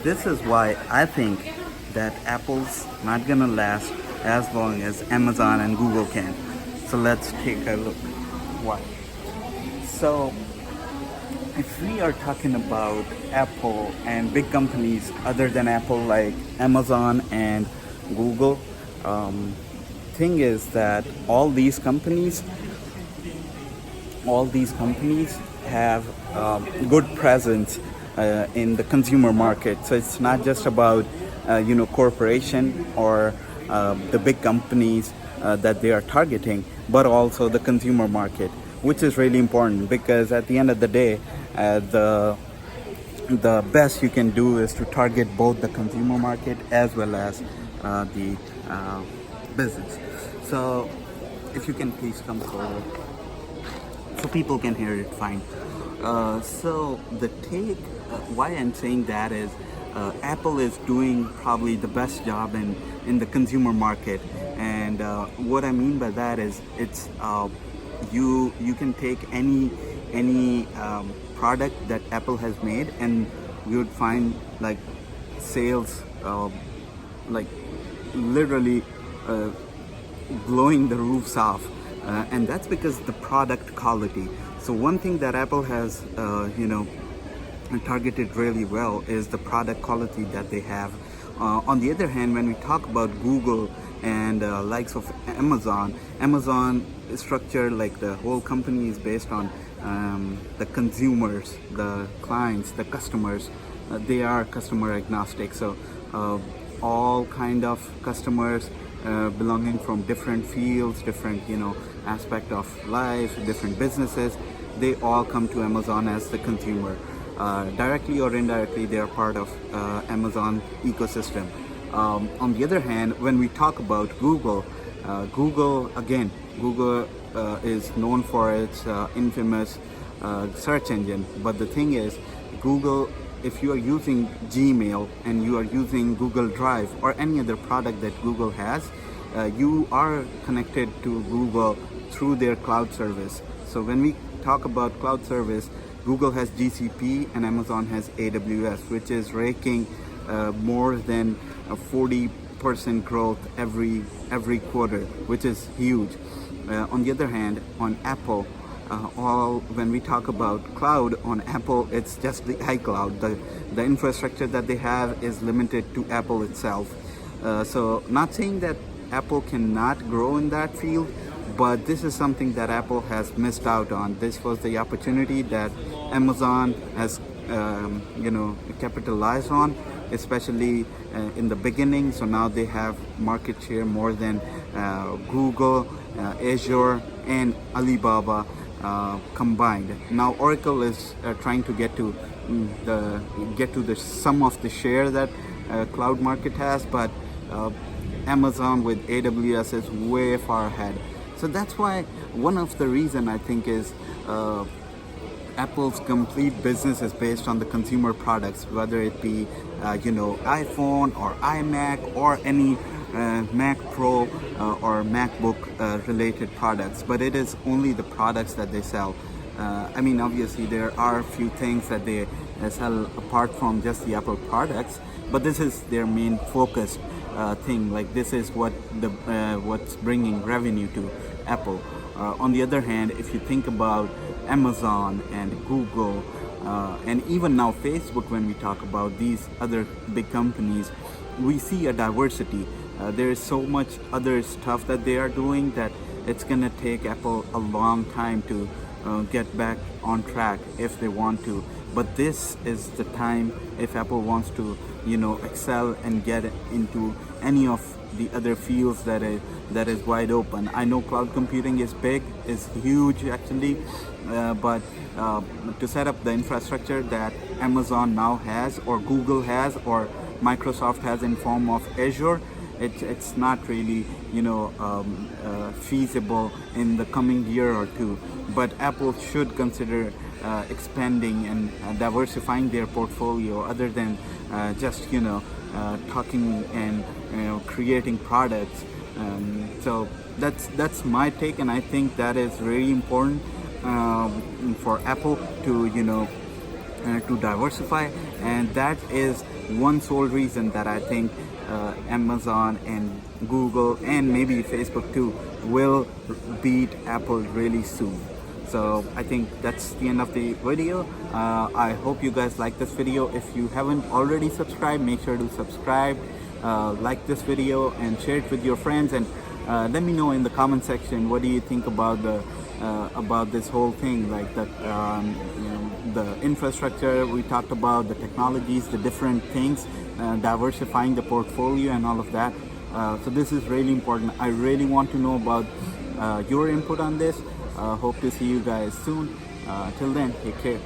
this is why I think that Apple's not gonna last as long as Amazon and Google can. So let's take a look. Why? So if we are talking about Apple and big companies other than Apple like Amazon and Google, um, thing is that all these companies have good presence in the consumer market. So it's not just about corporation or the big companies that they are targeting, but also the consumer market, which is really important because at the end of the day, the best you can do is to target both the consumer market as well as the business. So if you can please come forward so people can hear it fine. So the take, why I'm saying that is Apple is doing probably the best job in the consumer market, and what I mean by that is it's you can take any product that Apple has made, and you would find like sales like literally blowing the roofs off, and that's because the product quality. So one thing that Apple has targeted really well is the product quality that they have. On the other hand, when we talk about Google and likes of Amazon is structured like the whole company is based on the consumers, the clients, the customers. They are customer agnostic, so all kind of customers belonging from different fields, different aspect of life, different businesses, they all come to Amazon as the consumer. Directly or indirectly, they are part of Amazon ecosystem. On the other hand, when we talk about Google, Google is known for its infamous search engine. But the thing is, Google, if you are using Gmail and you are using Google Drive or any other product that Google has, you are connected to Google through their cloud service. So when we talk about cloud service, Google has GCP and Amazon has AWS, which is raking more than 40% growth every quarter, which is huge. On the other hand, on Apple, when we talk about cloud on Apple, it's just the iCloud. The infrastructure that they have is limited to Apple itself. So not saying that Apple cannot grow in that field, but this is something that Apple has missed out on. This was the opportunity that Amazon has capitalized on, especially in the beginning. So now they have market share more than Google, Azure and Alibaba combined. Now Oracle is trying to get to the sum of the share that cloud market has, but Amazon with AWS is way far ahead. So that's why one of the reason I think is Apple's complete business is based on the consumer products, whether it be iPhone or iMac or any Mac Pro or MacBook related products. But it is only the products that they sell. I mean, obviously there are a few things that they sell apart from just the Apple products, but this is their main focus thing. Like this is what's bringing revenue to Apple. On the other hand, if you think about Amazon and Google and even now Facebook, when we talk about these other big companies, we see a diversity. There is so much other stuff that they are doing that it's gonna take Apple a long time to get back on track if they want to. But this is the time if Apple wants to excel and get into any of the other fields that is wide open. I know cloud computing is big, is huge actually, but to set up the infrastructure that Amazon now has or Google has or Microsoft has in form of Azure, it's not really feasible in the coming year or two. But Apple should consider expanding and diversifying their portfolio other than just talking and creating products. So that's my take, and I think that is very important for Apple to to diversify, and that is one sole reason that I think Amazon and Google and maybe Facebook too will beat Apple really soon. So I think that's the end of the video. I hope you guys like this video. If you haven't already subscribed, make sure to subscribe, like this video and share it with your friends, and let me know in the comment section what do you think about this whole thing, like that the infrastructure we talked about, the technologies, the different things, diversifying the portfolio and all of that. So this is really important. I really want to know about your input on this. Hope to see you guys soon. Till then, take care.